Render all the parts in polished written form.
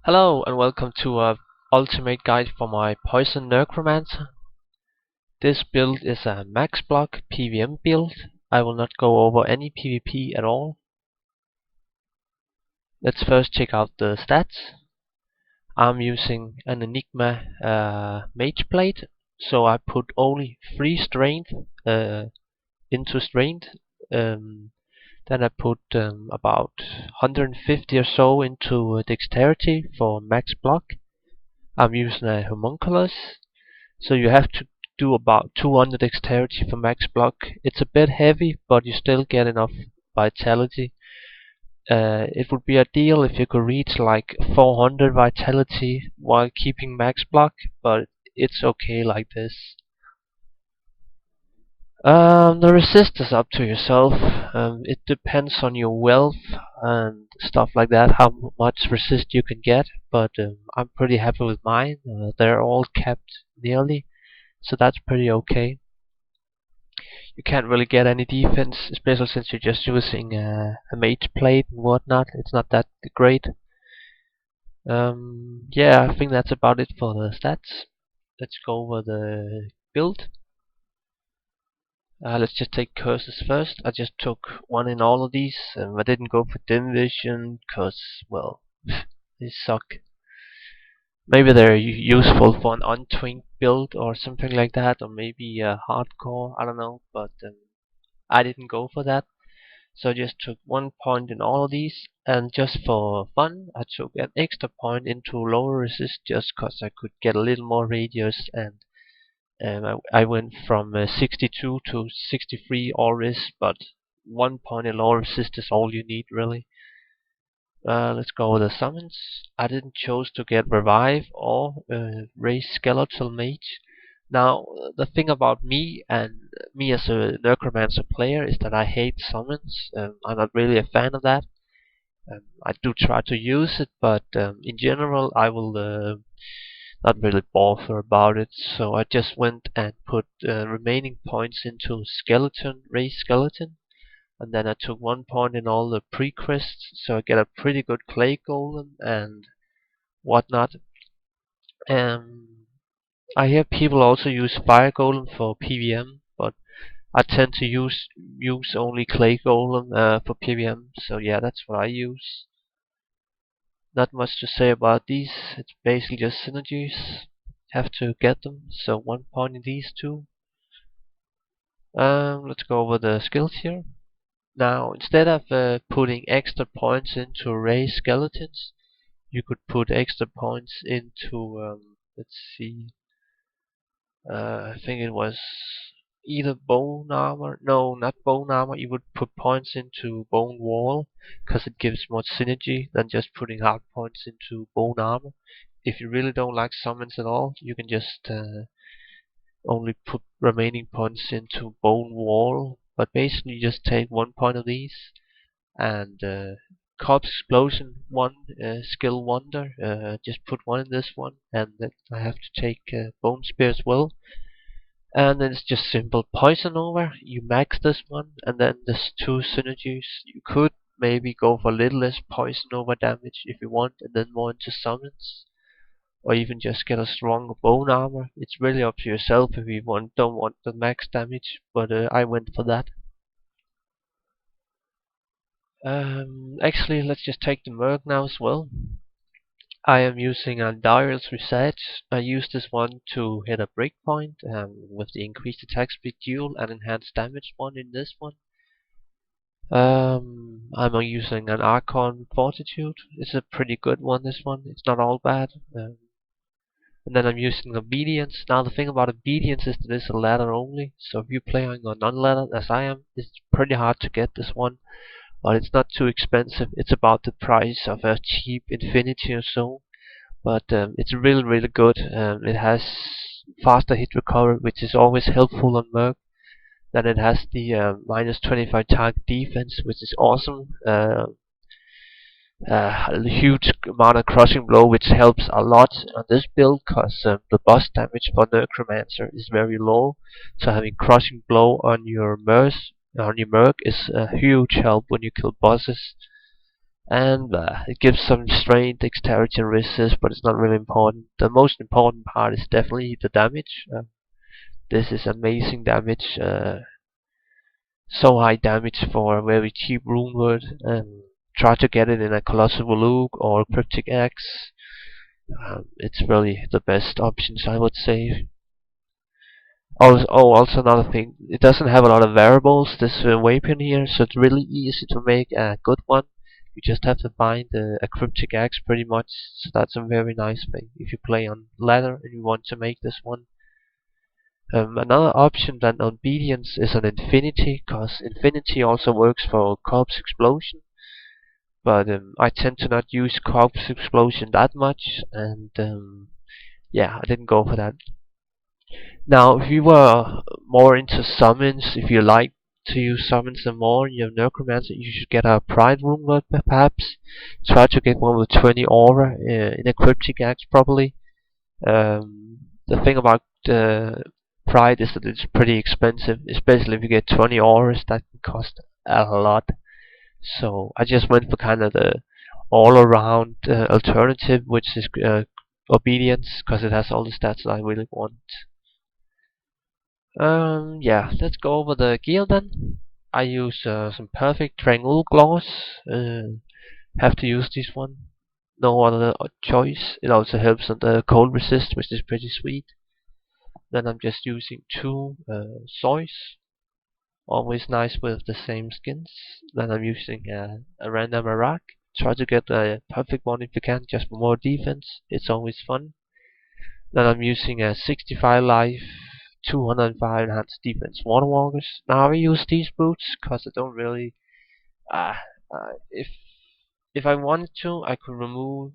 Hello and welcome to a ultimate guide for my Poison Necromancer. This build is a max block PvM build. I will not go over any PvP at all. Let's first check out the stats. I'm using an Enigma Mage Blade, so I put only 3 strength into strength. Then I put about 150 or so into dexterity for max block. I'm using a homunculus, so you have to do about 200 dexterity for max block. It's a bit heavy, but you still get enough vitality. It would be ideal if you could reach like 400 vitality while keeping max block, but it's okay like this. The resist is up to yourself. It depends on your wealth and stuff like that, how much resist you can get, but I'm pretty happy with mine. They're all capped nearly, so that's pretty okay. You can't really get any defense, especially since you're just using a mage plate and whatnot. It's not that great. Yeah, I think that's about it for the stats. Let's go over the build. Let's just take curses first. I just took one in all of these. I didn't go for dim vision because, well, they suck. Maybe they're useful for an untwinked build or something like that, or maybe hardcore. I don't know, but I didn't go for that. So I just took 1 point in all of these, and just for fun, I took an extra point into lower resist just cause I could get a little more radius, and I went from 62 to 63 all res, but 1 point in lower resist is all you need really. Let's go with the summons. I didn't choose to get revive or raise skeletal mage. Now the thing about me and me as a necromancer player is that I hate summons. I'm not really a fan of that. I do try to use it, but in general I will not really bother about it. So I just went and put remaining points into skeleton, raise skeleton. And then I took 1 point in all the pre-quests, so I get a pretty good clay golem and whatnot. I hear people also use fire golem for PvM, but I tend to use only clay golem for PvM. So yeah, that's what I use. Not much to say about these. It's basically just synergies. Have to get them. So 1 point in these two. Let's go over the skills here. Now, instead of putting extra points into raise skeletons, you could put extra points into, let's see, I think it was either bone armor. No, not bone armor. You would put points into bone wall, because it gives more synergy than just putting hard points into bone armor. If you really don't like summons at all, you can just only put remaining points into bone wall. But basically, you just take 1 point of these, and corpse explosion, 1 skill wonder, just put 1 in this one, and then I have to take bone spear as well. And then it's just simple poison over. You max this one, and then there's 2 synergies. You could maybe go for a little less poison over damage if you want, and then more into summons, or even just get a stronger bone armor. It's really up to yourself if you don't want the max damage, but I went for that. Actually, let's just take the merc now as well. I am using a Dial's Reset. I use this one to hit a breakpoint with the increased attack speed dual and enhanced damage one in this one. I'm using an Archon Fortitude. It's a pretty good one, this one. It's not all bad. And then I'm using Obedience. Now the thing about Obedience is that it's a ladder only. So if you're playing on non-ladder as I am, it's pretty hard to get this one. But it's not too expensive. It's about the price of a cheap Infinity or so. But it's really good. It has faster hit recovery, which is always helpful on Merc. Then it has the minus 25 target defense, which is awesome. A huge amount of crushing blow, which helps a lot on this build, because the boss damage for Necromancer is very low. So having crushing blow on your Merc is a huge help when you kill bosses. And it gives some strength, dexterity, and resist, but it's not really important. The most important part is definitely the damage. This is amazing damage, so high damage for a very cheap rune word. And try to get it in a colossal luke or cryptic axe. It's really the best options, I would say. Also another thing, it doesn't have a lot of variables, this weapon here, so it's really easy to make a good one. You just have to find a cryptic axe pretty much, so that's a very nice thing if you play on ladder and you want to make this one. Another option than obedience is an infinity, cause infinity also works for corpse explosion, but I tend to not use corpse explosion that much, and yeah, I didn't go for that. Now, if you were more into summons, if you like to use summons and more, you have Necromancer, you should get a Pride Rune Word perhaps. Try to get one with 20 aura in a Cryptic Axe probably. The thing about Pride is that it's pretty expensive, especially if you get 20 auras, that can cost a lot. So I just went for kind of the all-around alternative, which is Obedience, because it has all the stats that I really want. Yeah, let's go over the gear then. I use some perfect triangle gloss. Have to use this one. No other choice. It also helps on the cold resist, which is pretty sweet. Then I'm just using two soys. Always nice with the same skins. Then I'm using a random Arak. Try to get a perfect one if you can, just for more defense. It's always fun. Then I'm using a 65 life, 205 enhanced defense waterwalkers. Now I use these boots because I don't really. Uh, if I wanted to, I could remove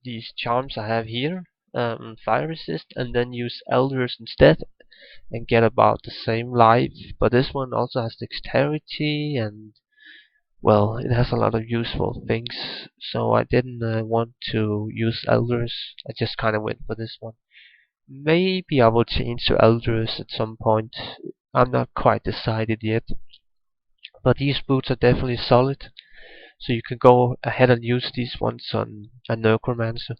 these charms I have here, fire resist, and then use elders instead, and get about the same life. But this one also has dexterity, and well, it has a lot of useful things. So I didn't want to use elders. I just kind of went for this one. Maybe I will change to Elders at some point. I'm not quite decided yet. But these boots are definitely solid. So you can go ahead and use these ones on a Necromancer.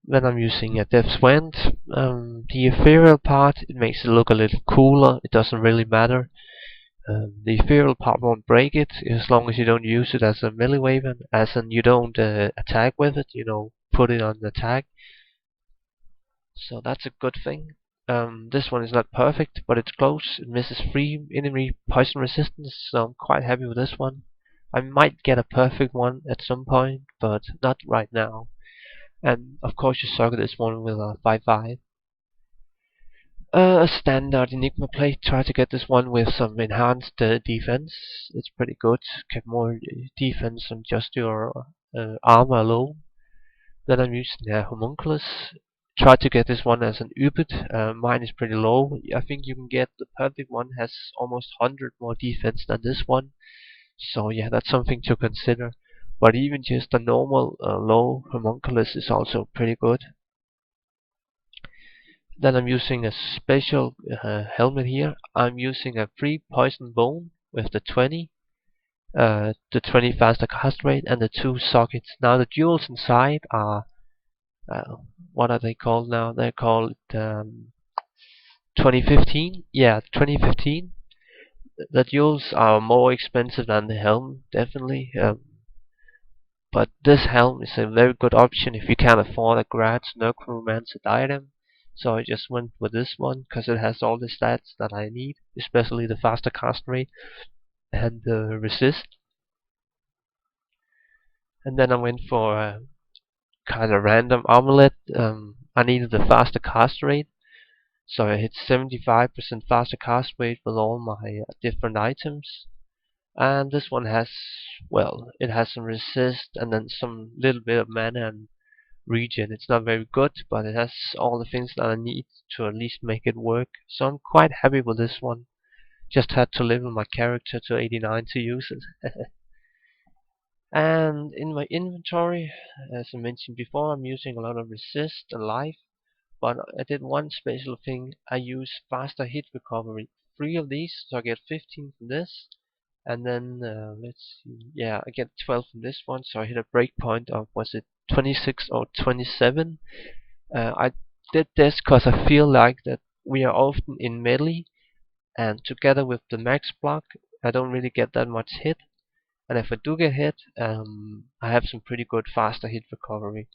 Then I'm using a Death's Wand. The ethereal part, it makes it look a little cooler. It doesn't really matter. The ethereal part won't break it as long as you don't use it as a melee weapon. As in you don't attack with it, put it on attack. So that's a good thing. This one is not perfect, but it's close. It misses 3 enemy poison resistance, so I'm quite happy with this one. I might get a perfect one at some point, but not right now. And of course you suck at this one with a 5-5. A standard Enigma plate. Try to get this one with some enhanced defense. It's pretty good. Get more defense than just your armor alone. Then I'm using a homunculus. Try to get this one as an Ubid. Mine is pretty low. I think you can get the perfect one, has almost 100 more defense than this one. So yeah, that's something to consider. But even just a normal low homunculus is also pretty good. Then I'm using a special helmet here. I'm using a free poison bone with the 20 faster cast rate, and the 2 sockets. Now the jewels inside are what are they called now? They're called 2015. Yeah, 2015. The jewels are more expensive than the helm, definitely. But this helm is a very good option if you can't afford a Grad's Necromancer item. So I just went with this one because it has all the stats that I need, especially the faster cast rate and the resist. And then I went for a kind of random amulet. I needed the faster cast rate. So I hit 75% faster cast rate with all my different items. And this one has, well, it has some resist and then some little bit of mana and regen. It's not very good, but it has all the things that I need to at least make it work. So I'm quite happy with this one. Just had to level my character to 89 to use it. And in my inventory, as I mentioned before, I'm using a lot of resist and life. But I did one special thing. I use faster hit recovery. 3 of these, so I get 15 from this. And then let's see. Yeah, I get 12 from this one, so I hit a breakpoint of, was it 26 or 27? I did this because I feel like that we are often in melee, and together with the max block, I don't really get that much hit. And if I do get hit, I have some pretty good faster hit recovery.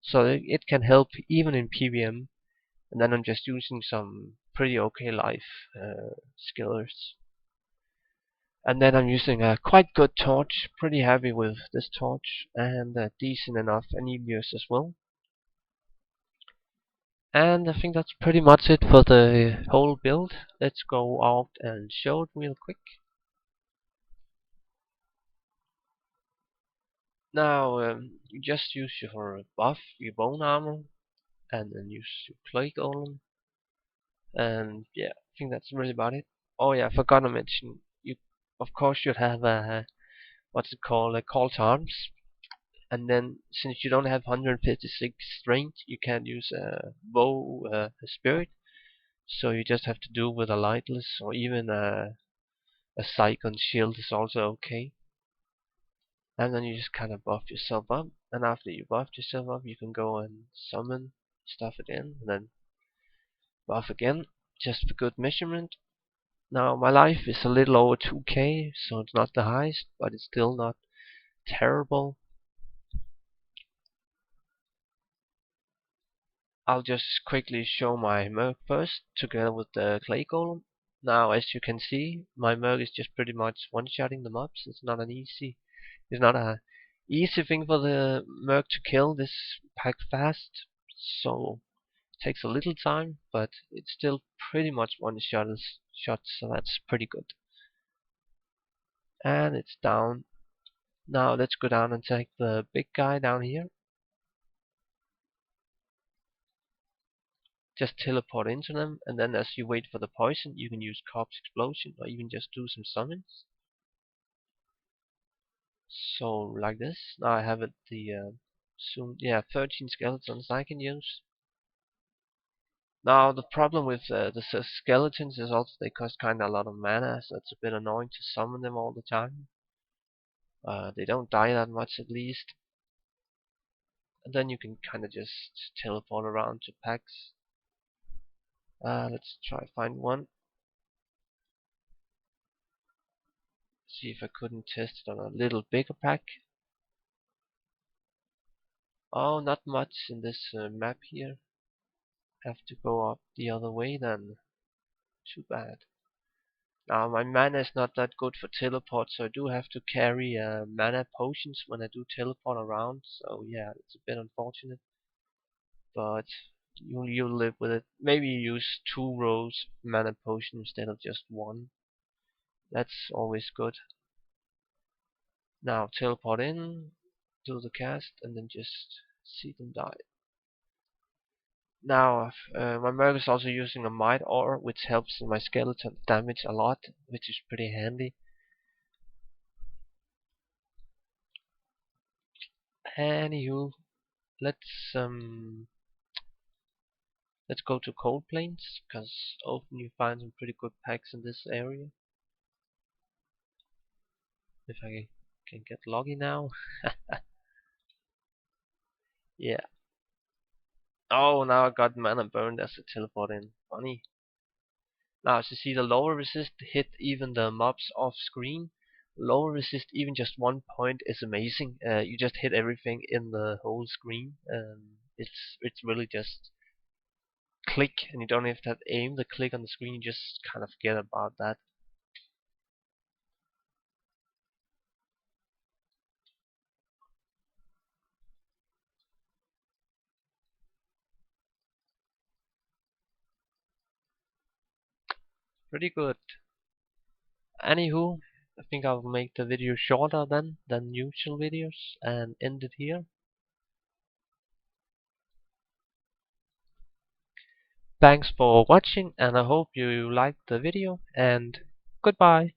So it can help even in PvM. And then I'm just using some pretty okay life skillers. And then I'm using a quite good torch, pretty happy with this torch, and decent enough enemies as well. And I think that's pretty much it for the whole build. Let's go out and show it real quick. Now, you just use your buff, your bone armor, and then use your clay golem. And yeah, I think that's really about it. Oh yeah, I forgot to mention, you of course should have a, what's it called, a call to arms. And then, since you don't have 156 strength, you can't use a bow, a spirit. So you just have to do with a lightless, or even a Psychon shield is also okay. And then you just kind of buff yourself up. And after you buff yourself up, you can go and summon stuff again, and then buff again, just for good measurement. Now my life is a little over 2k, so it's not the highest, but it's still not terrible. I'll just quickly show my merc first, together with the clay golem. Now, as you can see, my merc is just pretty much one-shotting the mobs. It's not a easy thing for the merc to kill this pack fast, so it takes a little time, but it's still pretty much one-shots, so that's pretty good. And it's down. Now let's go down and take the big guy down here. Just teleport into them, and then as you wait for the poison, you can use corpse explosion, or even just do some summons. So like this. Now I have it soon. Yeah, 13 skeletons I can use. Now the problem with the skeletons is also they cost kind of a lot of mana, so it's a bit annoying to summon them all the time. They don't die that much at least. And then you can kind of just teleport around to packs. Let's try find one. See if I couldn't test it on a little bigger pack. Oh, not much in this map here. Have to go up the other way then. Too bad. Now my mana is not that good for teleport, so I do have to carry mana potions when I do teleport around. So yeah, it's a bit unfortunate, but you'll live with it. Maybe use 2 rows of mana potion instead of just one. That's always good. Now teleport in, do the cast, and then just see them die. Now my merc is also using a might ore, which helps my skeleton damage a lot, which is pretty handy. Anywho, let's let's go to cold plains, because often you find some pretty good packs in this area. If I can get lucky now. Yeah. Oh, now I got mana burned as a teleport in. Funny. Now, as you see, the lower resist hit even the mobs off screen. Lower resist, even just 1 point, is amazing. You just hit everything in the whole screen. It's really just click, and you don't have to aim the click on the screen. You just kind of forget about that. Pretty good. Anywho, I think I'll make the video shorter then than usual videos and end it here. Thanks for watching, and I hope you liked the video, and goodbye.